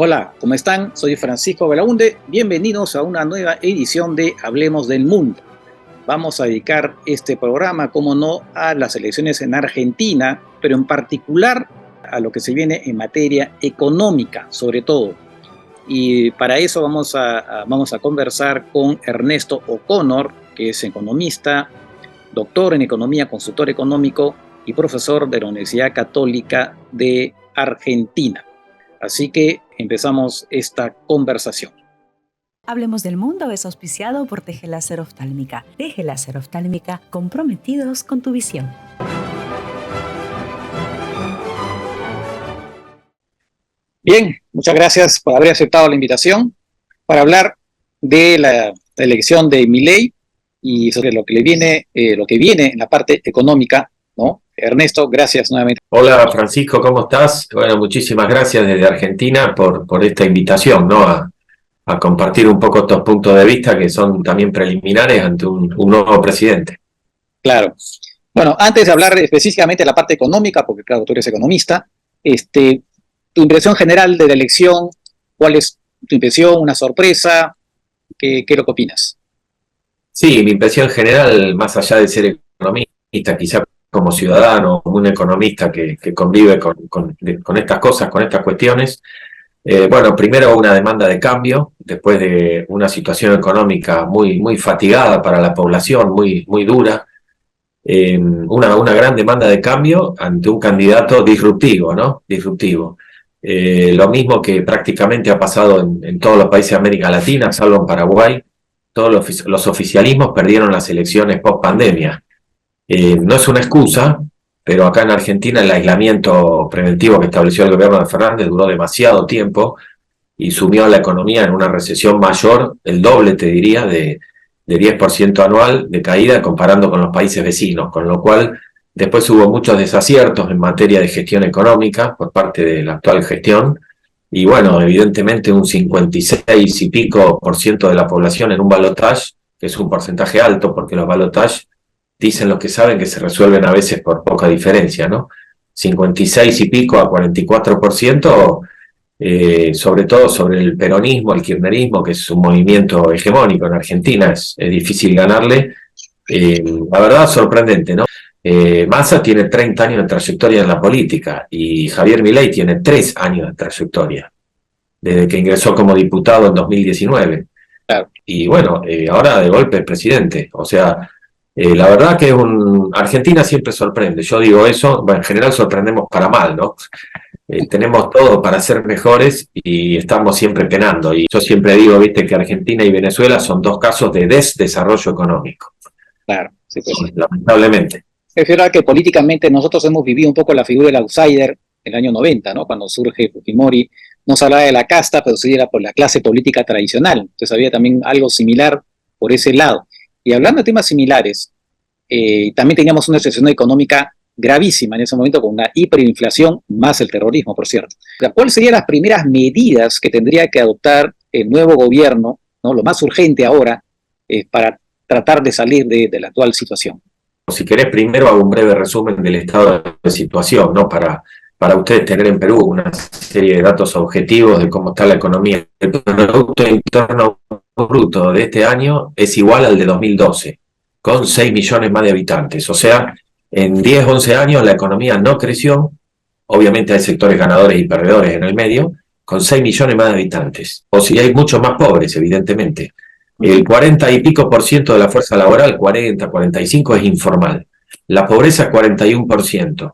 Hola, ¿cómo están? Soy Francisco Belaunde. Bienvenidos a una nueva edición de Hablemos del Mundo. Vamos a dedicar este programa, como no, a las elecciones en Argentina, pero en particular a lo que se viene en materia económica, sobre todo. Y para eso vamos a conversar con Ernesto O'Connor, que es economista, doctor en economía, consultor económico y profesor de la Universidad Católica de Argentina. Así que empezamos esta conversación. Hablemos del Mundo es auspiciado por Teje Láser Oftálmica. Teje Láser Oftálmica, comprometidos con tu visión. Bien, muchas gracias por haber aceptado la invitación para hablar de la elección de Milei y sobre lo que viene en la parte económica, ¿no? Ernesto, gracias nuevamente. Hola Francisco, ¿cómo estás? Bueno, muchísimas gracias desde Argentina por esta invitación, ¿no? A compartir un poco estos puntos de vista que son también preliminares ante un nuevo presidente. Claro. Bueno, antes de hablar específicamente de la parte económica, porque claro, tú eres economista, tu impresión general de la elección, ¿cuál es tu impresión? ¿Una sorpresa? ¿Qué es lo que opinas? Sí, mi impresión general, más allá de ser economista, quizá como ciudadano, como un economista que convive con estas cosas, con estas cuestiones. Bueno, primero una demanda de cambio, después de una situación económica muy fatigada para la población, muy dura. Una gran demanda de cambio ante un candidato disruptivo, ¿no? Disruptivo. Lo mismo que prácticamente ha pasado en todos los países de América Latina, salvo en Paraguay. Todos los oficialismos perdieron las elecciones post-pandemia. No es una excusa, pero acá en Argentina el aislamiento preventivo que estableció el gobierno de Fernández duró demasiado tiempo y sumió a la economía en una recesión mayor, el doble te diría, de 10% anual de caída comparando con los países vecinos, con lo cual después hubo muchos desaciertos en materia de gestión económica por parte de la actual gestión y bueno, evidentemente un 56 y pico % de la población en un balotaje, que es un porcentaje alto porque los balotajes dicen los que saben que se resuelven a veces por poca diferencia, ¿no? 56 y pico a 44%, sobre todo sobre el peronismo, el kirchnerismo, que es un movimiento hegemónico en Argentina, es difícil ganarle. La verdad, sorprendente, ¿no? Massa tiene 30 años de trayectoria en la política y Javier Milei tiene 3 años de trayectoria, desde que ingresó como diputado en 2019. Y bueno, ahora de golpe es presidente, o sea... la verdad que Argentina siempre sorprende, yo digo eso, bueno, en general sorprendemos para mal, ¿no? Tenemos todo para ser mejores y estamos siempre penando, y yo siempre digo, viste, que Argentina y Venezuela son 2 casos de desdesarrollo económico. Claro, sí, pues. Lamentablemente. Es verdad que políticamente nosotros hemos vivido un poco la figura del outsider en el año 90, ¿no? Cuando surge Fujimori, no se hablaba de la casta, pero sí era por la clase política tradicional, entonces había también algo similar por ese lado. Y hablando de temas similares, también teníamos una situación económica gravísima en ese momento con una hiperinflación más el terrorismo, por cierto. ¿Cuáles serían las primeras medidas que tendría que adoptar el nuevo gobierno, ¿no? Lo más urgente ahora, para tratar de salir de la actual situación? Si querés, primero hago un breve resumen del estado de situación, ¿no? Para ustedes tener en Perú una serie de datos objetivos de cómo está la economía. El Producto Interno Bruto de este año es igual al de 2012, con 6 millones más de habitantes. O sea, en 10, 11 años la economía no creció, obviamente hay sectores ganadores y perdedores en el medio, con 6 millones más de habitantes. O si hay muchos más pobres, evidentemente. El 40 y pico % de la fuerza laboral, 40, 45, es informal. La pobreza es 41%.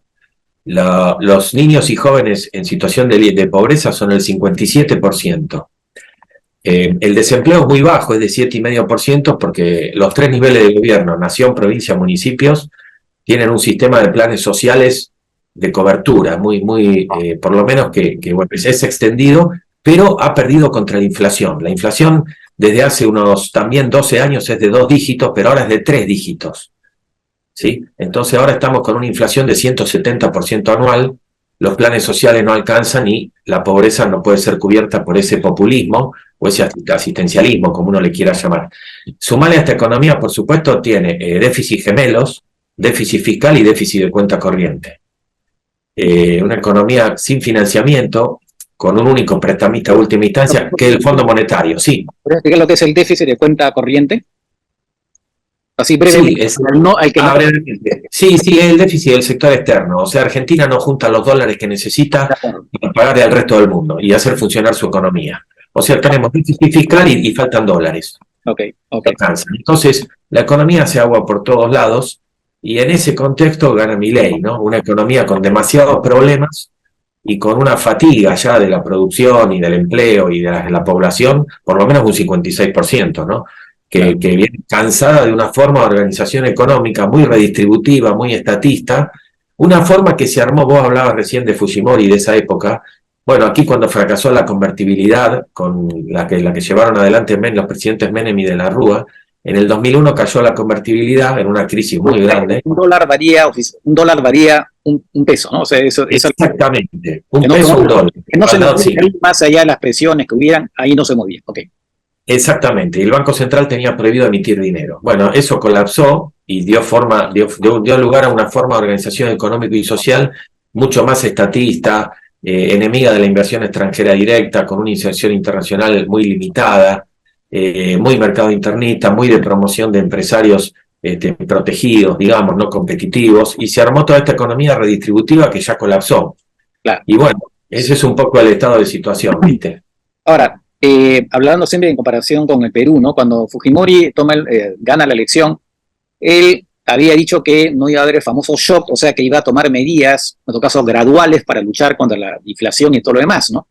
Los niños y jóvenes en situación de pobreza son el 57%. El desempleo es muy bajo, es de 7,5%, porque los 3 niveles de gobierno, nación, provincia, municipios, tienen un sistema de planes sociales de cobertura, por lo menos que bueno, es extendido, pero ha perdido contra la inflación. La inflación desde hace unos también 12 años es de 2 dígitos, pero ahora es de 3 dígitos. ¿Sí? Entonces ahora estamos con una inflación de 170% anual, los planes sociales no alcanzan y la pobreza no puede ser cubierta por ese populismo o ese asistencialismo, como uno le quiera llamar. Sumale a esta economía, por supuesto, tiene déficit gemelos, déficit fiscal y déficit de cuenta corriente. Una economía sin financiamiento, con un único prestamista de última instancia, que es el Fondo Monetario, sí. ¿Puedes explicar lo que es el déficit de cuenta corriente? Así brevemente. Sí, sí, es el déficit del sector externo. O sea, Argentina no junta los dólares que necesita para pagarle al resto del mundo y hacer funcionar su economía. O sea, tenemos déficit fiscal y faltan dólares. Okay. Entonces, la economía se agua por todos lados y en ese contexto gana Milei, ¿no? Una economía con demasiados problemas y con una fatiga ya de la producción y del empleo y de la población, por lo menos un 56%, ¿no? Que viene cansada de una forma de organización económica muy redistributiva, muy estatista, una forma que se armó, vos hablabas recién de Fujimori de esa época. Bueno, aquí cuando fracasó la convertibilidad, con la que llevaron adelante los presidentes Menem y de la Rúa, en el 2001 cayó la convertibilidad en una crisis muy grande. Un dólar varía un peso, ¿no? O sea, eso exactamente, un peso, un dólar. Que no se movía, más allá de las presiones que hubieran, ahí no se movía. Okay. Exactamente, y el Banco Central tenía prohibido emitir dinero. Bueno, eso colapsó y dio lugar a una forma de organización económica y social mucho más estatista, enemiga de la inversión extranjera directa, con una inserción internacional muy limitada, muy mercado internista, muy de promoción de empresarios protegidos, digamos, no competitivos, y se armó toda esta economía redistributiva que ya colapsó. Claro. Y bueno, ese es un poco el estado de situación, ¿viste? Ahora, hablando siempre en comparación con el Perú, ¿no? Cuando Fujimori gana la elección, él había dicho que no iba a haber el famoso shock, o sea, que iba a tomar medidas, en todo caso graduales, para luchar contra la inflación y todo lo demás, ¿no?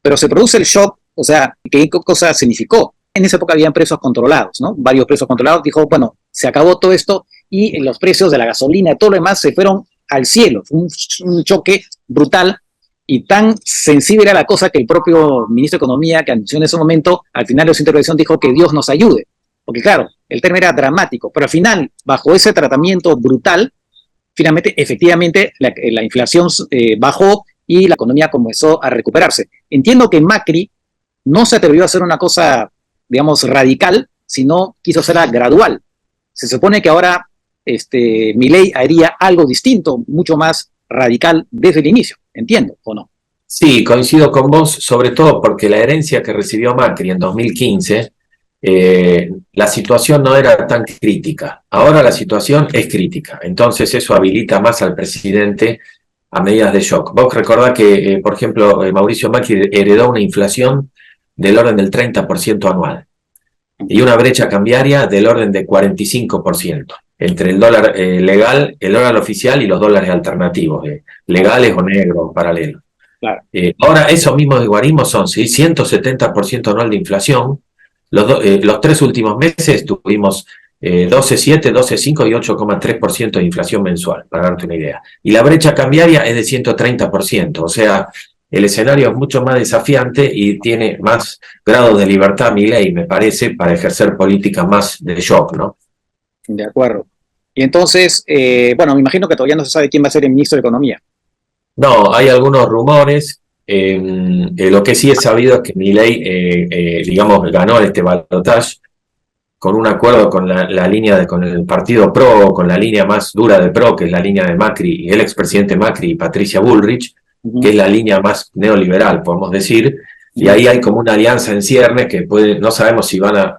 Pero se produce el shock, o sea, ¿qué cosa significó? En esa época habían precios controlados, ¿no? Varios precios controlados. Dijo, bueno, se acabó todo esto y los precios de la gasolina y todo lo demás se fueron al cielo. Fue un choque brutal y tan sensible era la cosa que el propio ministro de Economía, que anunció en ese momento, al final de su intervención dijo que Dios nos ayude. Porque claro, el tema era dramático, pero al final, bajo ese tratamiento brutal, finalmente, efectivamente, la inflación bajó y la economía comenzó a recuperarse. Entiendo que Macri no se atrevió a hacer una cosa, digamos, radical, sino quiso hacerla gradual. Se supone que ahora Milei haría algo distinto, mucho más radical desde el inicio, ¿entiendo o no? Sí, coincido con vos, sobre todo porque la herencia que recibió Macri en 2015, la situación no era tan crítica. Ahora la situación es crítica, entonces eso habilita más al presidente a medidas de shock. Vos recordás que, por ejemplo, Mauricio Macri heredó una inflación del orden del 30% anual y una brecha cambiaria del orden de 45% entre el dólar legal, el dólar oficial y los dólares alternativos, legales o negros, paralelos. Claro. Ahora esos mismos guarismos son 170% anual de inflación. Los 3 últimos meses tuvimos 12,7, 12,5 y 8,3% de inflación mensual, para darte una idea. Y la brecha cambiaria es de 130%, o sea, el escenario es mucho más desafiante y tiene más grados de libertad Milei, me parece, para ejercer políticas más de shock, ¿no? De acuerdo. Y entonces, bueno, me imagino que todavía no se sabe quién va a ser el ministro de Economía. No, hay algunos rumores. Lo que sí es sabido es que Milei, digamos, ganó este balotaje con un acuerdo con la línea con el partido PRO, con la línea más dura de PRO, que es la línea de Macri, el expresidente Macri y Patricia Bullrich, que es la línea más neoliberal, podemos decir, y ahí hay como una alianza en ciernes que no sabemos si van a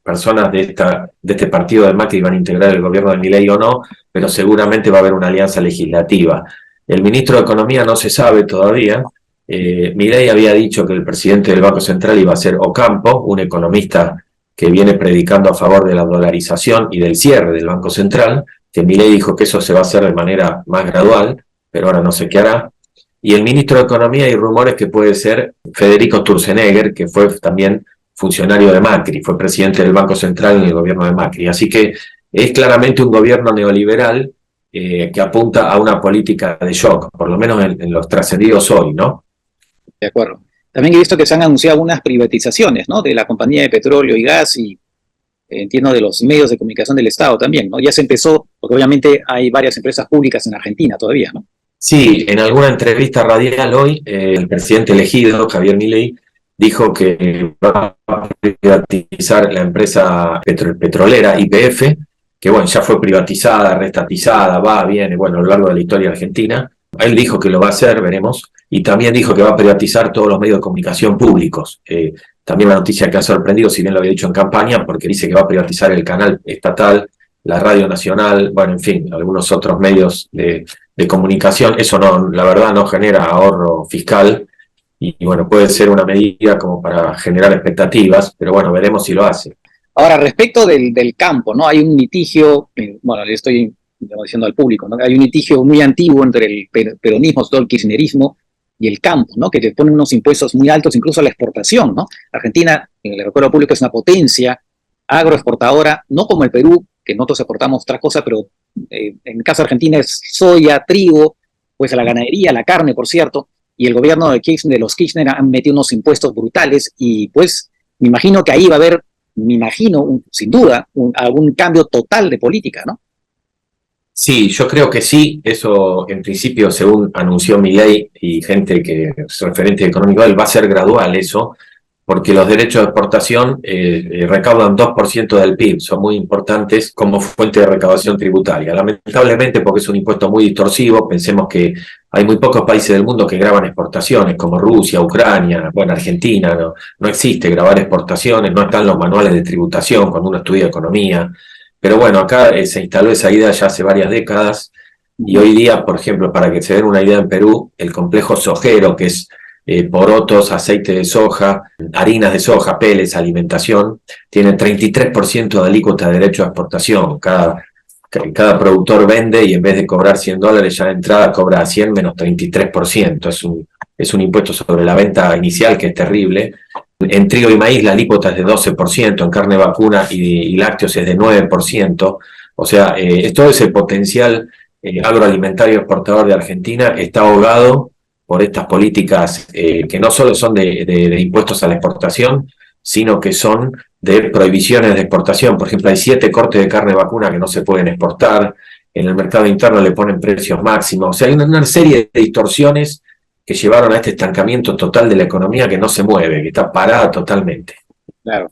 personas de este partido de Macri van a integrar el gobierno de Milei o no, pero seguramente va a haber una alianza legislativa. El ministro de Economía no se sabe todavía. Milei había dicho que el presidente del Banco Central iba a ser Ocampo, un economista que viene predicando a favor de la dolarización y del cierre del Banco Central, que Milei dijo que eso se va a hacer de manera más gradual, pero ahora no sé qué hará. Y el ministro de Economía hay rumores que puede ser Federico Sturzenegger, que fue también funcionario de Macri, fue presidente del Banco Central en el gobierno de Macri. Así que es claramente un gobierno neoliberal que apunta a una política de shock, por lo menos en los trascendidos hoy, ¿no? De acuerdo. También he visto que se han anunciado algunas privatizaciones, ¿no? De la compañía de petróleo y gas y entiendo de los medios de comunicación del Estado también, ¿no? Ya se empezó, porque obviamente hay varias empresas públicas en Argentina todavía, ¿no? Sí, en alguna entrevista radial hoy, el presidente elegido, Javier Milei, dijo que va a privatizar la empresa petrolera YPF, que bueno, ya fue privatizada, reestatizada, va, viene, bueno, a lo largo de la historia argentina, Él dijo que lo va a hacer, veremos, y también dijo que va a privatizar todos los medios de comunicación públicos. También la noticia que ha sorprendido, si bien lo había dicho en campaña, porque dice que va a privatizar el canal estatal, la radio nacional, bueno, en fin, algunos otros medios de comunicación. Eso no, la verdad no genera ahorro fiscal y bueno, puede ser una medida como para generar expectativas, pero bueno, veremos si lo hace. Ahora, respecto del campo, ¿no? Hay un litigio, bueno, le estoy diciendo al público, ¿no? Hay un litigio muy antiguo entre el peronismo, todo el kirchnerismo y el campo, ¿no? Que le ponen unos impuestos muy altos, incluso a la exportación, ¿no? Argentina, le recuerdo al público, es una potencia agroexportadora, no como el Perú, que nosotros exportamos otras cosas, pero en el caso de Argentina es soya, trigo, pues a la ganadería, la carne, por cierto, y el gobierno de los Kirchner han metido unos impuestos brutales y pues me imagino que ahí va a haber, sin duda, algún cambio total de política, ¿no? Sí, yo creo que sí, eso en principio, según anunció Milei y gente que es referente económico, él va a ser gradual eso, porque los derechos de exportación recaudan 2% del PIB, son muy importantes como fuente de recaudación tributaria. Lamentablemente, porque es un impuesto muy distorsivo, pensemos que hay muy pocos países del mundo que graban exportaciones, como Rusia, Ucrania, bueno, Argentina, no existe grabar exportaciones, no están los manuales de tributación cuando uno estudia economía. Pero bueno, acá se instaló esa idea ya hace varias décadas y hoy día, por ejemplo, para que se den una idea en Perú, el complejo sojero, que es porotos, aceite de soja, harinas de soja, pellets, alimentación, tiene 33% de alícuota de derecho a exportación. Cada productor vende y en vez de cobrar $100 ya de entrada cobra 100 menos 33%. Es un impuesto sobre la venta inicial que es terrible. En trigo y maíz la alícuota es de 12%, en carne vacuna y lácteos es de 9%. O sea, todo ese potencial agroalimentario exportador de Argentina está ahogado por estas políticas que no solo son de impuestos a la exportación, sino que son de prohibiciones de exportación. Por ejemplo, hay 7 cortes de carne vacuna que no se pueden exportar, en el mercado interno le ponen precios máximos. O sea, hay una serie de distorsiones que llevaron a este estancamiento total de la economía que no se mueve, que está parada totalmente. Claro.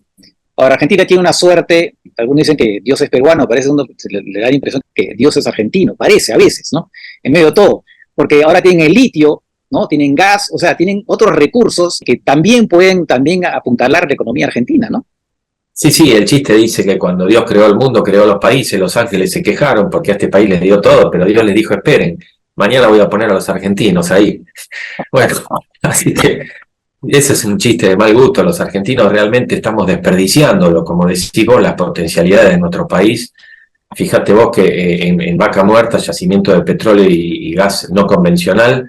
Ahora, Argentina tiene una suerte, algunos dicen que Dios es peruano, parece uno le da la impresión que Dios es argentino, parece a veces, ¿no? En medio de todo, porque ahora tienen el litio, ¿no? Tienen gas, o sea, tienen otros recursos que también pueden apuntalar la economía argentina, ¿no? Sí, el chiste dice que cuando Dios creó el mundo, creó los países, los ángeles se quejaron porque a este país les dio todo, pero Dios les dijo, esperen, mañana voy a poner a los argentinos ahí. Bueno, así que ese es un chiste de mal gusto. Los argentinos realmente estamos desperdiciándolo, como decís vos, las potencialidades de nuestro país. Fíjate vos que en Vaca Muerta, yacimiento de petróleo y gas no convencional,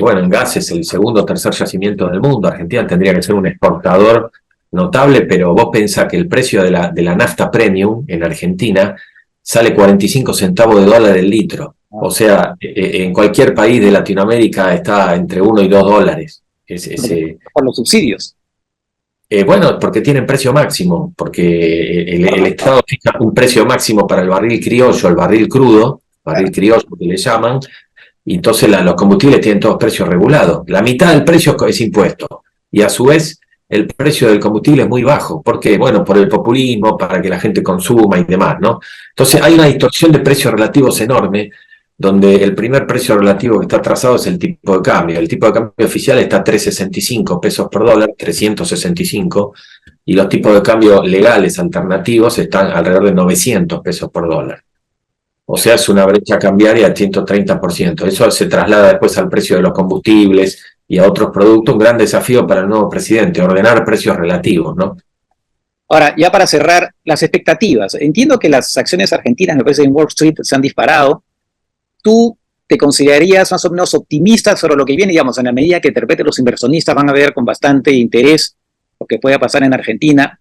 bueno, en gas es el segundo o tercer yacimiento del mundo. Argentina tendría que ser un exportador notable, pero vos pensás que el precio de la nafta premium en Argentina sale 45 centavos de dólar el litro. O sea, en cualquier país de Latinoamérica está entre 1 y 2 dólares. Por los subsidios. Bueno, porque tienen precio máximo, porque el Estado fija un precio máximo para el barril criollo, el barril crudo, barril criollo que le llaman, y entonces los combustibles tienen todos precios regulados. La mitad del precio es impuesto, y a su vez el precio del combustible es muy bajo. ¿Por qué? Bueno, por el populismo, para que la gente consuma y demás, ¿no? Entonces hay una distorsión de precios relativos enorme, donde el primer precio relativo que está trazado es el tipo de cambio. El tipo de cambio oficial está a 365 pesos por dólar, 365, y los tipos de cambio legales alternativos están alrededor de 900 pesos por dólar. O sea, es una brecha cambiaria del 130%. Eso se traslada después al precio de los combustibles y a otros productos. Un gran desafío para el nuevo presidente, ordenar precios relativos, ¿no? Ahora, ya para cerrar, las expectativas. Entiendo que las acciones argentinas, me parece, en Wall Street se han disparado. ¿Tú te considerarías más o menos optimista sobre lo que viene? Digamos, en la medida que de repente los inversionistas van a ver con bastante interés lo que pueda pasar en Argentina.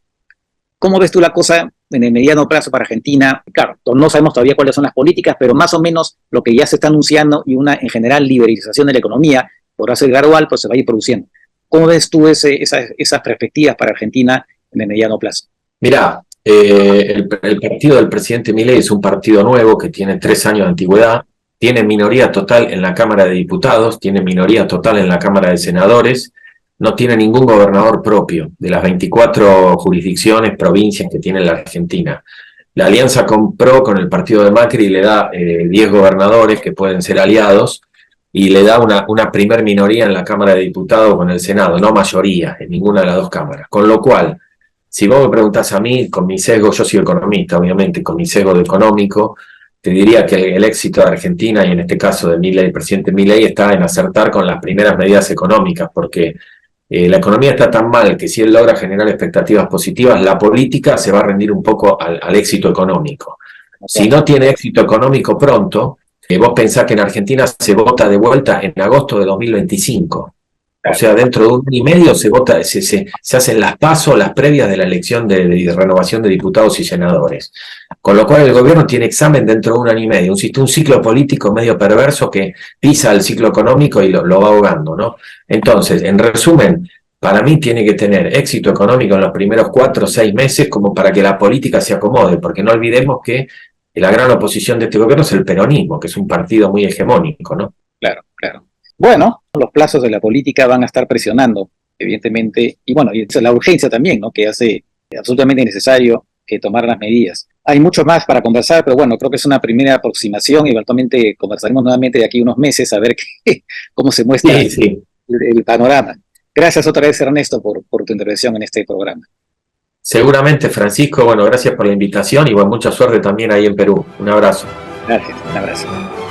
¿Cómo ves tú la cosa en el mediano plazo para Argentina? Claro, no sabemos todavía cuáles son las políticas, pero más o menos lo que ya se está anunciando y una, en general, liberalización de la economía, podrá ser gradual, pues se va a ir produciendo. ¿Cómo ves tú esas perspectivas para Argentina en el mediano plazo? Mirá, el partido del presidente Milei es un partido nuevo que tiene 3 años de antigüedad, tiene minoría total en la Cámara de Diputados, tiene minoría total en la Cámara de Senadores, no tiene ningún gobernador propio de las 24 jurisdicciones, provincias que tiene la Argentina. La alianza compró con el partido de Macri y le da 10 gobernadores que pueden ser aliados, y le da una primer minoría en la Cámara de Diputados o en el Senado, no mayoría en ninguna de las dos cámaras. Con lo cual, si vos me preguntás a mí, con mi sesgo, yo soy economista, obviamente, con mi sesgo de económico, te diría que el éxito de Argentina, y en este caso de Milei, el presidente Milei, está en acertar con las primeras medidas económicas, porque la economía está tan mal que si él logra generar expectativas positivas, la política se va a rendir un poco al éxito económico. Si no tiene éxito económico pronto, vos pensás que en Argentina se vota de vuelta en agosto de 2025. O sea, dentro de un año y medio se vota, se hacen las PASO, las previas de la elección de renovación de diputados y senadores. Con lo cual el gobierno tiene examen dentro de un año y medio, un ciclo político medio perverso que pisa el ciclo económico y lo va ahogando, ¿no? Entonces, en resumen, para mí tiene que tener éxito económico en los primeros 4 o 6 meses como para que la política se acomode, porque no olvidemos que la gran oposición de este gobierno es el peronismo, que es un partido muy hegemónico, ¿no? Claro, claro. Bueno, los plazos de la política van a estar presionando, evidentemente, y bueno, y la urgencia también, ¿no? Que hace absolutamente necesario tomar las medidas. Hay mucho más para conversar, pero bueno, creo que es una primera aproximación y eventualmente conversaremos nuevamente de aquí a unos meses a ver cómo se muestra el panorama. Gracias otra vez, Ernesto, por tu intervención en este programa. Seguramente, Francisco. Bueno, gracias por la invitación y bueno, mucha suerte también ahí en Perú. Un abrazo. Gracias, un abrazo.